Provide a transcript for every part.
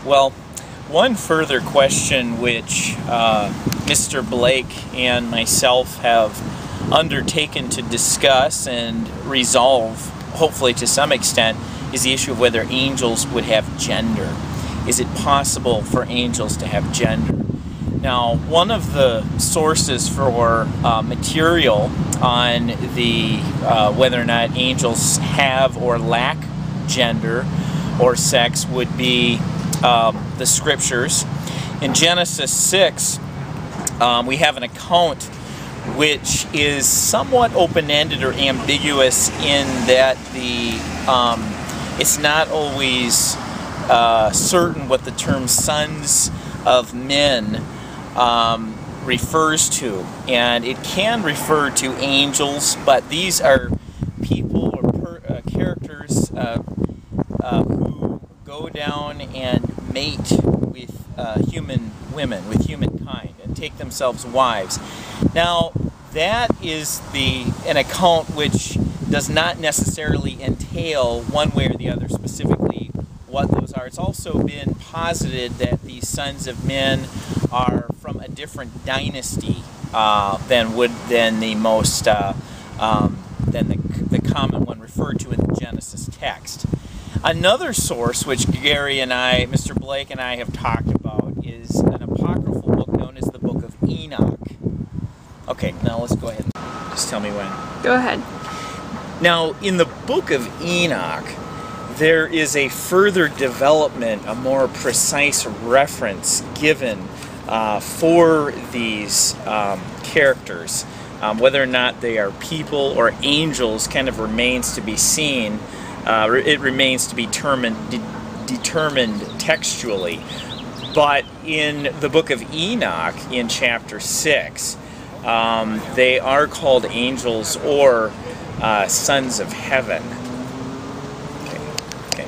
Well, one further question which Mr. Blake and myself have undertaken to discuss and resolve, hopefully to some extent, is the issue of whether angels would have gender. Is it possible for angels to have gender? Now, one of the sources for material on the whether or not angels have or lack gender or sex would be the scriptures. In Genesis 6, we have an account which is somewhat open-ended or ambiguous in that it's not always certain what the term sons of men refers to, and it can refer to angels, but these are people or characters who go down and mate with human women, with humankind, and take themselves wives. Now, that is an account which does not necessarily entail one way or the other specifically what those are. It's also been posited that these sons of men are from a different dynasty than the most the common one referred to in the Genesis text. Another source which Gary and I, Mr. Blake and I, have talked about is an apocryphal book known as the Book of Enoch. Okay, now let's go ahead and just tell me when. Go ahead. Now, in the Book of Enoch, there is a further development, a more precise reference given for these characters. Whether or not they are people or angels kind of remains to be seen. It remains to be determined textually. But in the Book of Enoch, in chapter 6, they are called angels or sons of heaven. Okay.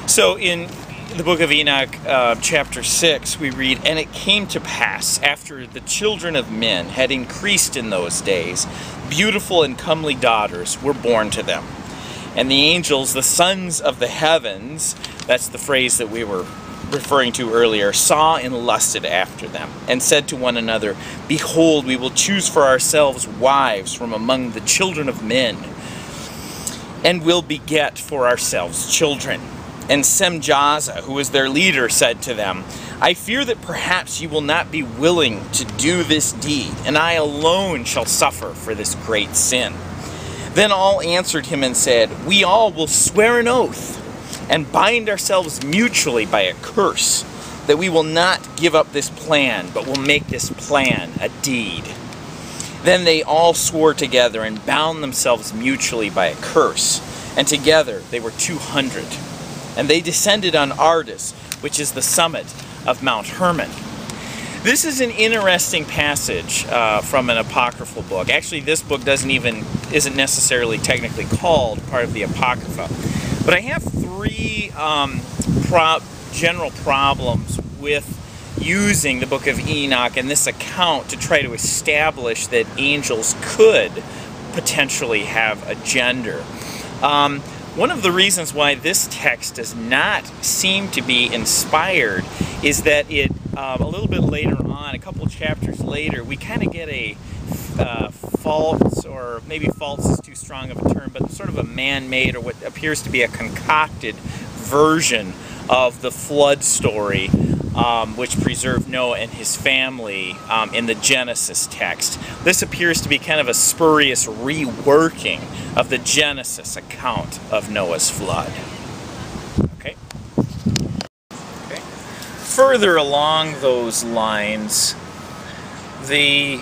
So in the Book of Enoch, chapter 6, we read, "And it came to pass, after the children of men had increased in those days, beautiful and comely daughters were born to them. And the angels, the sons of the heavens," that's the phrase that we were referring to earlier, "saw and lusted after them, and said to one another, Behold, we will choose for ourselves wives from among the children of men, and will beget for ourselves children. And Semjaza, who was their leader, said to them, I fear that perhaps you will not be willing to do this deed, and I alone shall suffer for this great sin. Then all answered him and said, We all will swear an oath, and bind ourselves mutually by a curse, that we will not give up this plan, but will make this plan a deed. Then they all swore together and bound themselves mutually by a curse, and together they were 200. And they descended on Ardus, which is the summit of Mount Hermon." This is an interesting passage from an apocryphal book. Actually, this book isn't necessarily technically called part of the Apocrypha. But I have three general problems with using the Book of Enoch and this account to try to establish that angels could potentially have a gender. One of the reasons why this text does not seem to be inspired is that it, a little bit later on, a couple chapters later, we kind of get a false, or maybe false is too strong of a term, but sort of a man-made or what appears to be a concocted version of the flood story, which preserved Noah and his family in the Genesis text. This appears to be kind of a spurious reworking of the Genesis account of Noah's flood. Okay. Further along those lines, the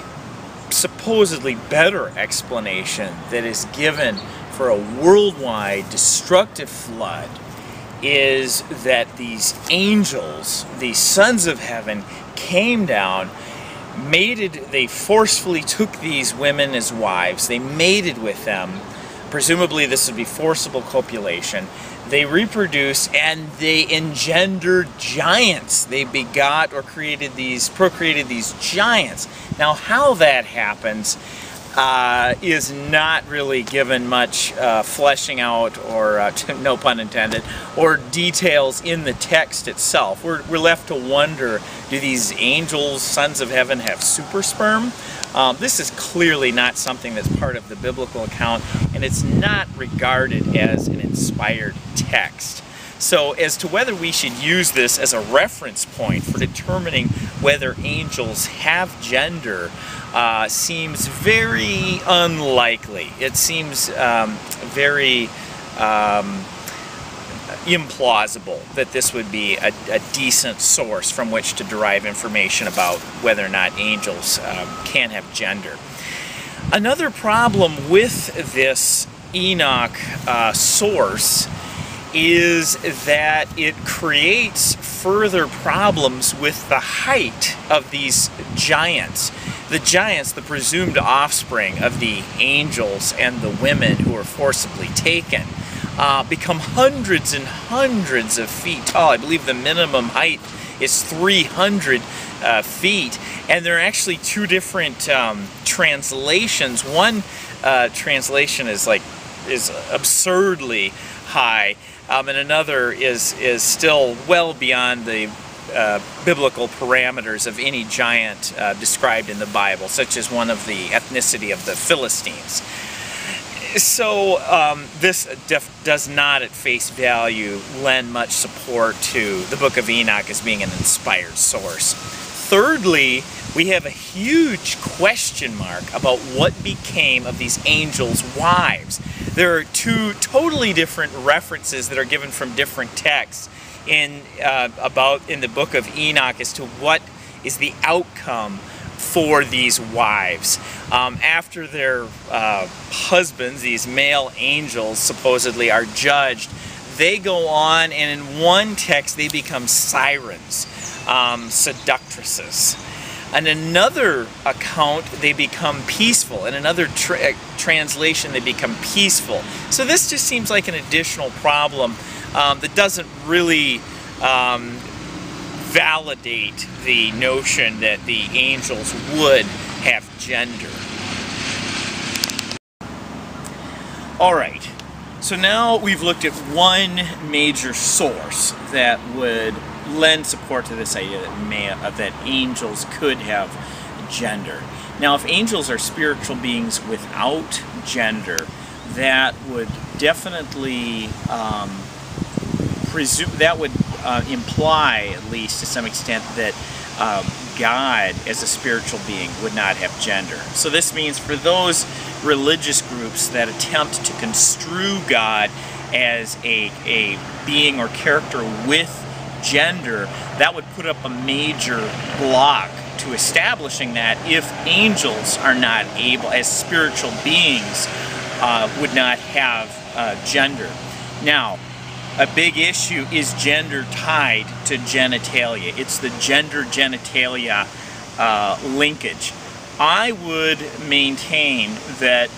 supposedly better explanation that is given for a worldwide destructive flood is that these angels, these sons of heaven, came down, they forcefully took these women as wives, they mated with them. Presumably this would be forcible copulation. They reproduced and they engendered giants. They begot or procreated these giants. Now how that happens, is not really given much fleshing out, or no pun intended, or details in the text itself. We're left to wonder, do these angels, sons of heaven, have super sperm? This is clearly not something that's part of the biblical account, and it's not regarded as an inspired text. So as to whether we should use this as a reference point for determining whether angels have gender seems very unlikely. It seems very implausible that this would be a decent source from which to derive information about whether or not angels can have gender. Another problem with this Enoch source is that it creates further problems with the height of these giants. The giants, the presumed offspring of the angels and the women who were forcibly taken, become hundreds and hundreds of feet tall. I believe the minimum height is 300 feet, and there are actually two different translations. One translation is absurdly high, and another is still well beyond the biblical parameters of any giant described in the Bible, such as one of the ethnicity of the Philistines. So this does not at face value lend much support to the Book of Enoch as being an inspired source. Thirdly, we have a huge question mark about what became of these angels' wives. There are two totally different references that are given from different texts in the Book of Enoch as to what is the outcome for these wives. After their husbands, these male angels, supposedly are judged, they go on, and in one text they become sirens, seductresses. In another account, they become peaceful. In another translation, they become peaceful. So this just seems like an additional problem that doesn't really validate the notion that the angels would have gender. Alright, so now we've looked at one major source that would lend support to this idea that angels could have gender. Now, if angels are spiritual beings without gender, that would definitely imply, at least to some extent, that God as a spiritual being would not have gender. So this means for those religious groups that attempt to construe God as a being or character with gender, that would put up a major block to establishing that if angels are not able, as spiritual beings, would not have gender. Now, a big issue is gender tied to genitalia. It's the gender-genitalia linkage. I would maintain that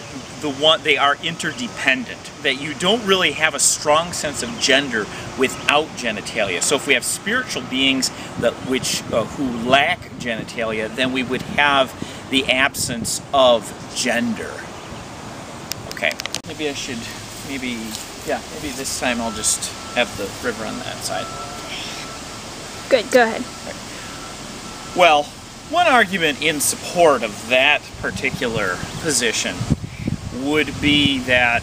they are interdependent, that you don't really have a strong sense of gender without genitalia. So if we have spiritual beings who lack genitalia, then we would have the absence of gender. Okay, maybe this time I'll just have the river on that side. Good, go ahead. Okay. Well, one argument in support of that particular position would be that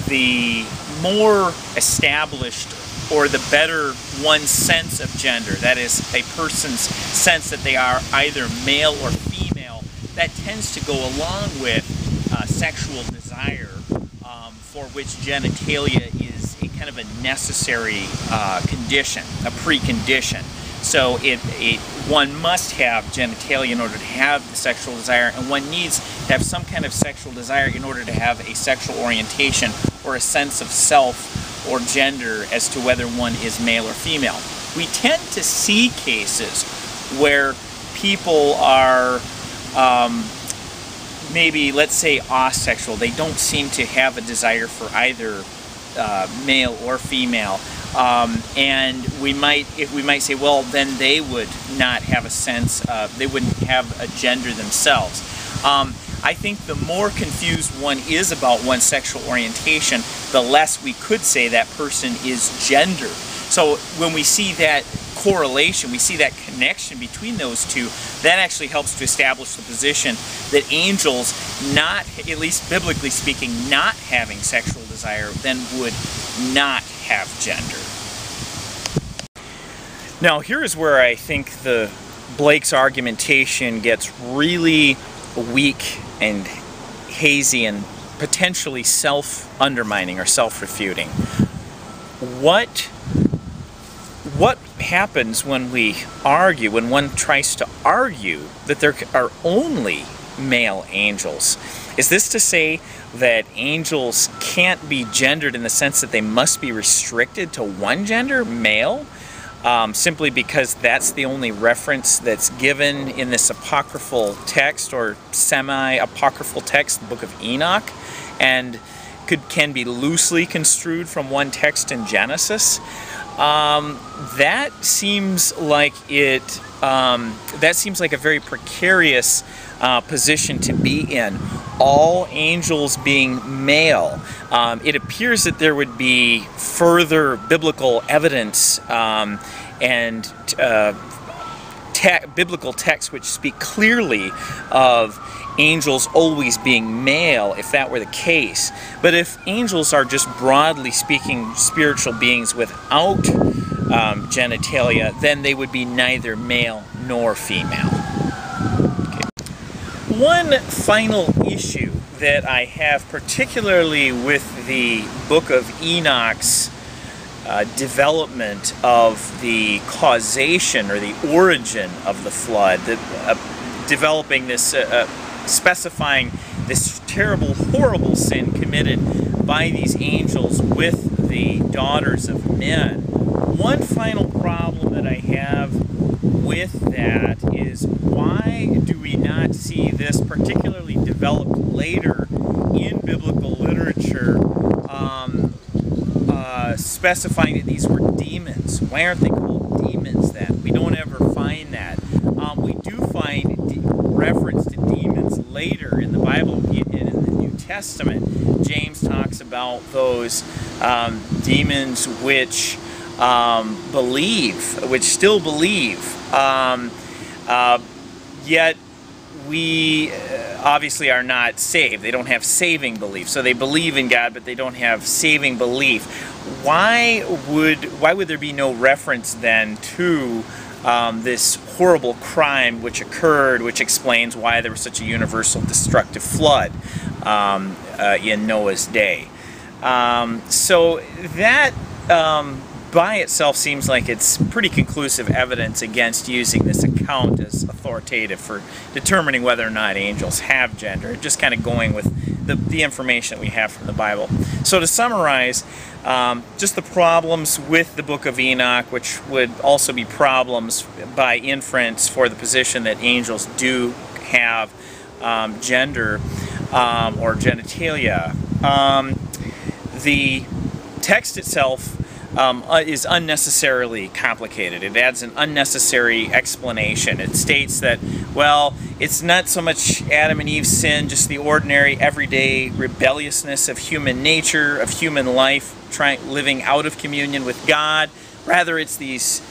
the more established or the better one's sense of gender, that is, a person's sense that they are either male or female, that tends to go along with sexual desire, for which genitalia is a kind of a necessary condition, a precondition. So one must have genitalia in order to have the sexual desire, and one needs to have some kind of sexual desire in order to have a sexual orientation or a sense of self or gender as to whether one is male or female. We tend to see cases where people are maybe, let's say, asexual. They don't seem to have a desire for either male or female. And we might say, well, then they would not have a sense of, they wouldn't have a gender themselves. I think the more confused one is about one's sexual orientation, the less we could say that person is gendered. So when we see that correlation, we see that connection between those two, that actually helps to establish the position that angels, not, at least biblically speaking, not having sexual desire, then would not have gender. Now here is where I think Blake's argumentation gets really weak and hazy and potentially self-undermining or self-refuting. What happens when we argue, when one tries to argue that there are only male angels? Is this to say that angels can't be gendered in the sense that they must be restricted to one gender, male, simply because that's the only reference that's given in this apocryphal text or semi-apocryphal text, the Book of Enoch, and can be loosely construed from one text in Genesis? That seems like a very precarious position to be in. All angels being male. It appears that there would be further biblical evidence and biblical texts which speak clearly of angels always being male, if that were the case. But if angels are just broadly speaking spiritual beings without genitalia, then they would be neither male nor female. Okay. One final issue that I have, particularly with the Book of Enoch's development of the causation or the origin of the flood, developing this, specifying this terrible, horrible sin committed by these angels with the daughters of men. One final problem that I have with that is, why do we not see this particularly developed later in biblical literature, specifying that these were demons? Why aren't they called demons then? We don't ever find that. We do find reference to demons later in the Bible, in the New Testament. James talks about those demons which still believe, yet we obviously are not saved. They don't have saving belief. So they believe in God, but they don't have saving belief. Why would there be no reference then to this horrible crime which occurred, which explains why there was such a universal destructive flood in Noah's day? So that by itself seems like it's pretty conclusive evidence against using this account as authoritative for determining whether or not angels have gender, just kind of going with the information that we have from the Bible. So to summarize, just the problems with the Book of Enoch, which would also be problems by inference for the position that angels do have gender or genitalia. The text itself is unnecessarily complicated. It adds an unnecessary explanation. It states that, well, it's not so much Adam and Eve's sin, just the ordinary, everyday rebelliousness of human nature, of human life, living out of communion with God. Rather, it's these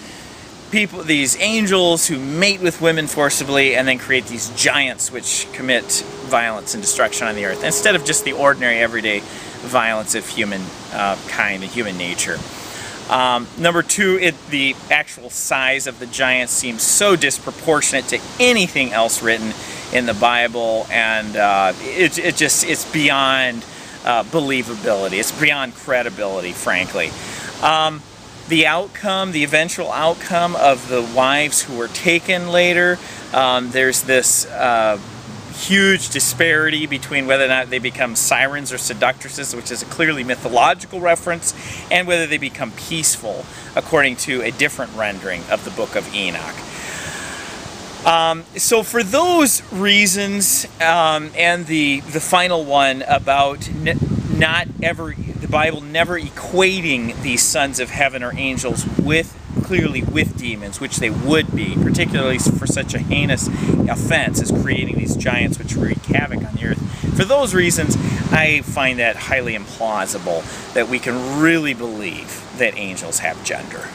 people, these angels who mate with women forcibly and then create these giants which commit violence and destruction on the earth, instead of just the ordinary, everyday violence of human kind and human nature. Number two, the actual size of the giants seems so disproportionate to anything else written in the Bible, and it's beyond believability. It's beyond credibility, frankly. The eventual outcome of the wives who were taken later, there's this huge disparity between whether or not they become sirens or seductresses, which is a clearly mythological reference, and whether they become peaceful, according to a different rendering of the Book of Enoch. So for those reasons, and the final one about the Bible never equating these sons of heaven or angels with clearly with demons, which they would be, particularly for such a heinous offense as creating these giants which wreak havoc on the earth. For those reasons, I find that highly implausible that we can really believe that angels have gender.